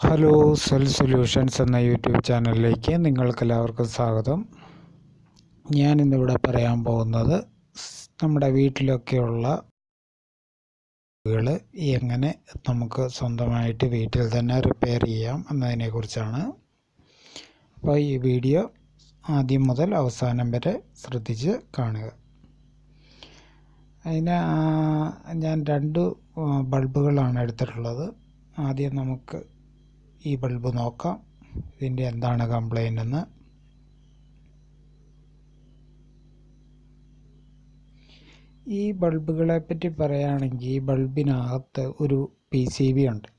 Hello cell solutions എന്ന YouTube ചാനലിലേക്ക് നിങ്ങൾക്കെല്ലാവർക്കും സ്വാഗതം. ഞാനിന്നിവിടെ പറയാൻ പോകുന്നത് നമ്മുടെ വീട്ടിലൊക്കെയുള്ള ബൾബുകൾ എങ്ങനെ നമുക്ക് സ്വന്തമായിട്ട് വീട്ടിൽ തന്നെ റിപ്പയർ ചെയ്യാം എന്നതിനെക്കുറിച്ചാണ്. അപ്പോൾ ഈ വീഡിയോ ആദ്യം മുതൽ അവസാനം വരെ ശ്രദ്ധിച്ച് കാണുക. ഞാൻ രണ്ട് ബൾബുകളാണ് എടുത്തിട്ടുള്ളത്. ആദ്യം നമുക്ക് ഈ ബൾബ് നോക്കാം, ഇതിൻ്റെ എന്താണ് കംപ്ലൈൻ്റ് എന്ന്. ഈ ബൾബുകളെ പറ്റി പറയുകയാണെങ്കിൽ ഈ ബൾബിനകത്ത് ഒരു PCB ഉണ്ട്.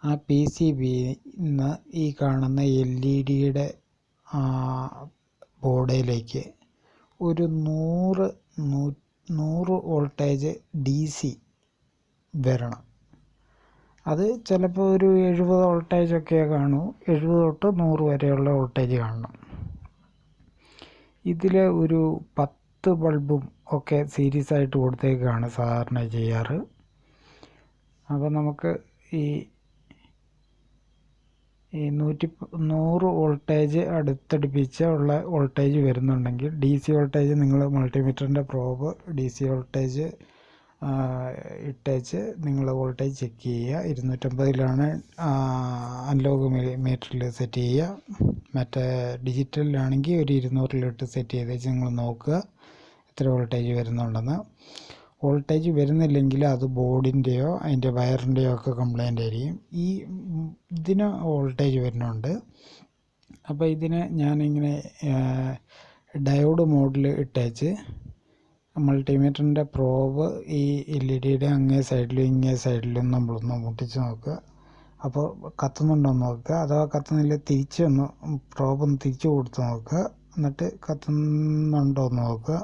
ആ PCB-ന്ന് ഈ കാണുന്ന LED-യുടെ ബോർഡിലേക്ക് ഒരു 100 വോൾട്ടേജ് DC വരണം. അത് ചിലപ്പോൾ ഒരു 70 വോൾട്ടേജൊക്കെ കാണൂ. 70 തൊട്ട് 100 വരെയുള്ള വോൾട്ടേജ് കാണണം. ഇതിൽ ഒരു 10 ബൾബും ഒക്കെ സീരീസ് ആയിട്ട് കൊടുത്തേക്കാണ് സാധാരണ ചെയ്യാറ്. അപ്പോൾ നമുക്ക് ഈ 100 വോൾട്ടേജ് അടുത്തടുപ്പിച്ച് ഉള്ള വോൾട്ടേജ് വരുന്നുണ്ടെങ്കിൽ DC വോൾട്ടേജ് നിങ്ങൾ മൾട്ടിമീറ്ററിൻ്റെ പ്രോബ് DC വോൾട്ടേജ് ഇട്ടേച്ച് നിങ്ങൾ വോൾട്ടേജ് ചെക്ക് ചെയ്യുക. 250-ലാണ് അനലോഗ് മീറ്ററിൽ സെറ്റ് ചെയ്യുക. മറ്റേ ഡിജിറ്റലിലാണെങ്കിൽ ഒരു 200-ലിട്ട് സെറ്റ് ചെയ്തേച്ച് നിങ്ങൾ നോക്കുക എത്ര വോൾട്ടേജ് വരുന്നുണ്ടെന്ന്. വോൾട്ടേജ് വരുന്നില്ലെങ്കിൽ അത് ബോർഡിൻ്റെയോ അതിൻ്റെ വയറിൻ്റെയോ ഒക്കെ കംപ്ലൈൻ്റ് ആയിരിക്കും. ഇതിന് വോൾട്ടേജ് വരുന്നുണ്ട്. അപ്പോൾ ഇതിന് ഞാനിങ്ങനെ ഡയോഡ് മോഡിൽ ഇട്ടേച്ച് മൾട്ടിമീറ്ററിൻ്റെ പ്രോബ് ഈ LED-യുടെ അങ്ങേ സൈഡിലും ഇങ്ങേ സൈഡിലും നമ്മളൊന്ന് മുട്ടിച്ച് നോക്കുക. അപ്പോൾ കത്തുന്നുണ്ടോയെന്ന് നോക്കുക. അഥവാ കത്തുന്നില്ല തിരിച്ചൊന്ന് പ്രോബൊന്ന് തിരിച്ചു കൊടുത്ത് നോക്കുക. എന്നിട്ട് കത്തുന്നുണ്ടോ എന്ന് നോക്കുക.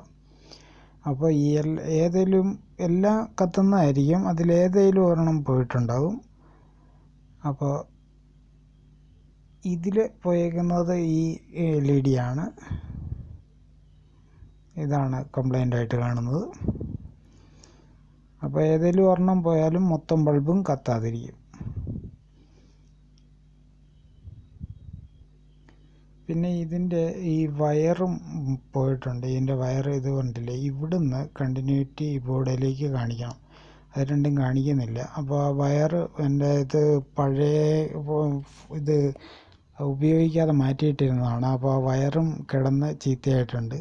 അപ്പോൾ ഈ എല്ലാം കത്തുന്നതായിരിക്കും, അതിലേതെങ്കിലും ഒരെണ്ണം പോയിട്ടുണ്ടാകും. അപ്പോൾ ഇതിൽ പോയേക്കുന്നത് ഈ LED ആണ്. ഇതാണ് കംപ്ലൈൻ്റ് ആയിട്ട് കാണുന്നത്. അപ്പോൾ ഏതെങ്കിലും ഒരെണ്ണം പോയാലും മൊത്തം ബൾബും കത്താതിരിക്കും. പിന്നെ ഇതിൻ്റെ ഈ വയറും പോയിട്ടുണ്ട്. ഇതിൻ്റെ വയർ ഇത് കണ്ടില്ലേ, ഇവിടുന്ന് കണ്ടിന്യൂറ്റി ഈ ബോർഡിലേക്ക് കാണിക്കണം. അത് രണ്ടും കാണിക്കുന്നില്ല. അപ്പോൾ ആ വയർ എൻ്റെ പഴയ ഇത് ഉപയോഗിക്കാതെ മാറ്റിയിട്ടിരുന്നതാണ്. അപ്പോൾ ആ വയറും കിടന്ന് ചീത്തയായിട്ടുണ്ട്.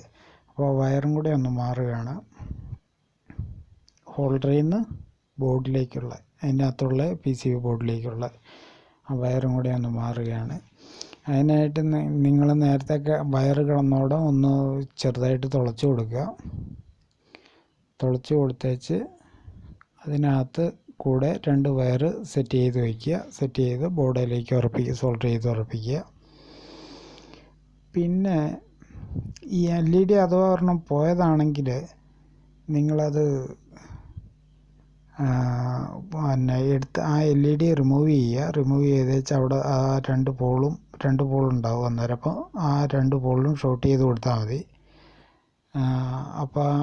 അപ്പോൾ വയറും കൂടെ ഒന്ന് മാറുകയാണ്. ഹോൾഡറിൽ നിന്ന് ബോർഡിലേക്കുള്ള അതിനകത്തുള്ള PCB ബോർഡിലേക്കുള്ള ആ വയറും കൂടെ ഒന്ന് മാറുകയാണ്. അതിനായിട്ട് നിങ്ങൾ നേരത്തെ വയർ കിടന്നോടെ ഒന്ന് ചെറുതായിട്ട് തുളച്ച് കൊടുക്കുക. തുളച്ച് കൊടുത്തേച്ച് അതിനകത്ത് കൂടെ 2 വയർ സെറ്റ് ചെയ്ത് വയ്ക്കുക. സെറ്റ് ചെയ്ത് ബോർഡിലേക്ക് ഉറപ്പിക്കുക, സോൾഡർ ചെയ്ത് ഉറപ്പിക്കുക. പിന്നെ ഈ LED അഥവാ ഒരെണ്ണം പോയതാണെങ്കിൽ നിങ്ങളത് പിന്നെ എടുത്ത് ആ LED റിമൂവ് ചെയ്യുക. റിമൂവ് ചെയ്തേച്ച് അവിടെ ആ 2 പോളുണ്ടാവും അന്നേരം. അപ്പോൾ ആ 2 പോളിലും ഷോർട്ട് ചെയ്ത് കൊടുത്താൽ മതി. അപ്പോൾ ആ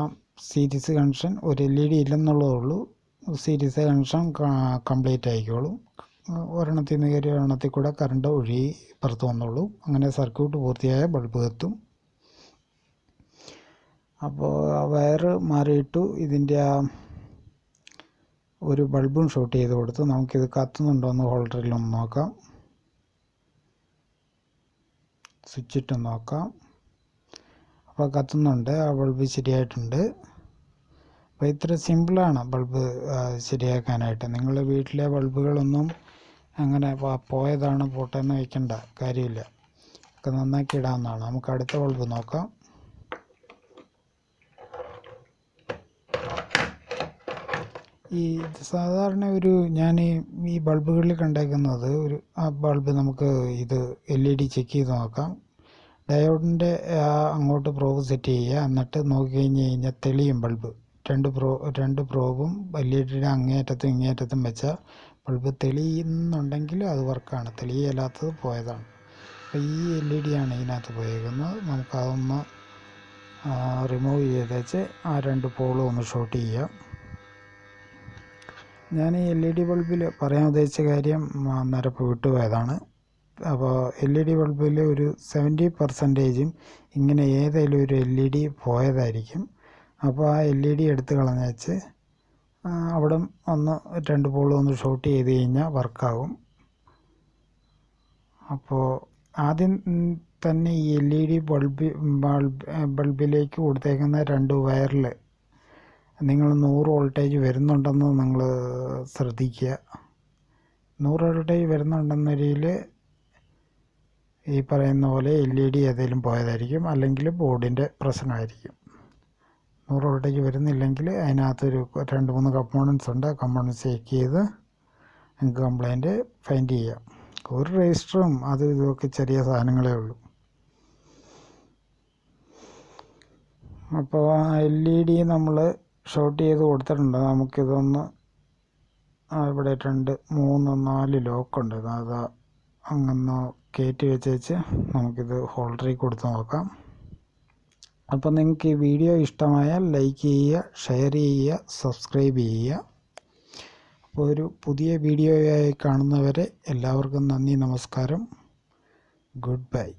സീരീസ് കണക്ഷൻ ഒരു LED ഇല്ലെന്നുള്ളതേ ഉള്ളൂ. സീരീസ് കണക്ഷൻ കംപ്ലീറ്റ് ആയിക്കോളും. ഒരെണ്ണത്തിൽ നിന്ന് കയറി ഒരെണ്ണത്തിൽ കൂടെ കറണ്ട് ഒഴുകി പുറത്ത് വന്നോളൂ. അങ്ങനെ സർക്യൂട്ട് പൂർത്തിയായ ബൾബ് കത്തും. അപ്പോൾ ആ വയറ് മാറിയിട്ടു. ഇതിൻ്റെ ആ ഒരു ബൾബും ഷോർട്ട് ചെയ്ത് കൊടുത്ത് നമുക്കിത് കത്തുന്നുണ്ടോ എന്ന് ഹോൾഡറിലൊന്ന് നോക്കാം. സ്വിച്ചിട്ട് നോക്കാം. അപ്പോൾ കത്തുന്നുണ്ട്. ആ ബൾബ് ശരിയായിട്ടുണ്ട്. അപ്പോൾ ഇത്ര സിമ്പിളാണ് ബൾബ് ശരിയാക്കാനായിട്ട്. നിങ്ങൾ വീട്ടിലെ ബൾബുകളൊന്നും അങ്ങനെ പോയതാണ് പോട്ടെന്ന് വയ്ക്കേണ്ട കാര്യമില്ല. ഒക്കെ നന്നാക്കി ഇടാവുന്നതാണ്. നമുക്ക് അടുത്ത ബൾബ് നോക്കാം. ഈ സാധാരണ ഞാൻ ഈ ബൾബുകളിൽ കണ്ടേക്കുന്നത് ആ ബൾബ് നമുക്ക് ഇത് LED ചെക്ക് ചെയ്ത് നോക്കാം. ഡയോഡിൻ്റെ അങ്ങോട്ട് പ്രോബ് സെറ്റ് ചെയ്യുക. എന്നിട്ട് നോക്കി കഴിഞ്ഞാൽ തെളിയും ബൾബ്. 2 പ്രോബും LED-യുടെ അങ്ങേയറ്റത്തും ഇങ്ങേയറ്റത്തും വെച്ചാൽ ബൾബ് തെളിയുന്നുണ്ടെങ്കിൽ അത് വർക്കാണ്. തെളിയില്ലാത്തത് പോയതാണ്. അപ്പോൾ ഈ LED ആണ് ഇതിനകത്ത് പോയേക്കുന്നത്. നമുക്കതൊന്ന് റിമൂവ് ചെയ്തേച്ച് ആ 2 പോളും ഒന്ന് ഷോർട്ട് ചെയ്യാം. ഞാൻ ഈ LED ബൾബിൽ പറയാൻ ഉദ്ദേശിച്ച കാര്യം അന്നേരം വിട്ടുപോയതാണ്. അപ്പോൾ LED ബൾബിൽ ഒരു 70% ഇങ്ങനെ ഏതെങ്കിലും ഒരു LED പോയതായിരിക്കും. അപ്പോൾ ആ LED എടുത്ത് കളഞ്ഞേച്ച് അവിടെ ഒന്ന് 2 പോൾ ഒന്ന് ഷോർട്ട് ചെയ്ത് കഴിഞ്ഞാൽ വർക്കാകും. അപ്പോൾ ആദ്യം തന്നെ ഈ LED ബൾബിലേക്ക് കൊടുത്തേക്കുന്ന 2 വയറിൽ നിങ്ങൾ 100 വോൾട്ടേജ് വരുന്നുണ്ടെന്ന് നിങ്ങൾ ശ്രദ്ധിക്കുക. 100 വോൾട്ടേജ് വരുന്നുണ്ടെന്നൊരിൽ ഈ പറയുന്ന പോലെ LED ഏതെങ്കിലും പോയതായിരിക്കും, അല്ലെങ്കിൽ ബോർഡിൻ്റെ പ്രശ്നമായിരിക്കും. 100 വോൾട്ടേജ് വരുന്നില്ലെങ്കിൽ അതിനകത്തൊരു 2-3 കമ്പോണൻസ് ഉണ്ട്. കമ്പോണൻസ് ചെക്ക് ചെയ്ത് നിങ്ങൾക്ക് കംപ്ലൈൻറ്റ് ഫൈൻഡ് ചെയ്യാം. ഒരു രജിസ്റ്ററും അതും ഇതുമൊക്കെ ചെറിയ സാധനങ്ങളേ ഉള്ളൂ. അപ്പോൾ LED നമ്മൾ ഷോർട്ട് ചെയ്ത് കൊടുത്തിട്ടുണ്ട്. നമുക്കിതൊന്ന് ഇവിടെ 2, 3, 4 ലോക്കുണ്ട്. അത് അങ്ങനെ കയറ്റി വെച്ച് നമുക്കിത് ഹോൾഡറിൽ കൊടുത്ത് നോക്കാം. അപ്പോൾ നിങ്ങൾക്ക് ഈ വീഡിയോ ഇഷ്ടമായാൽ ലൈക്ക് ചെയ്യുക, ഷെയർ ചെയ്യുക, സബ്സ്ക്രൈബ് ചെയ്യുക. അപ്പോൾ ഒരു പുതിയ വീഡിയോയായി കാണുന്നവരെ എല്ലാവർക്കും നന്ദി, നമസ്കാരം, ഗുഡ് ബൈ.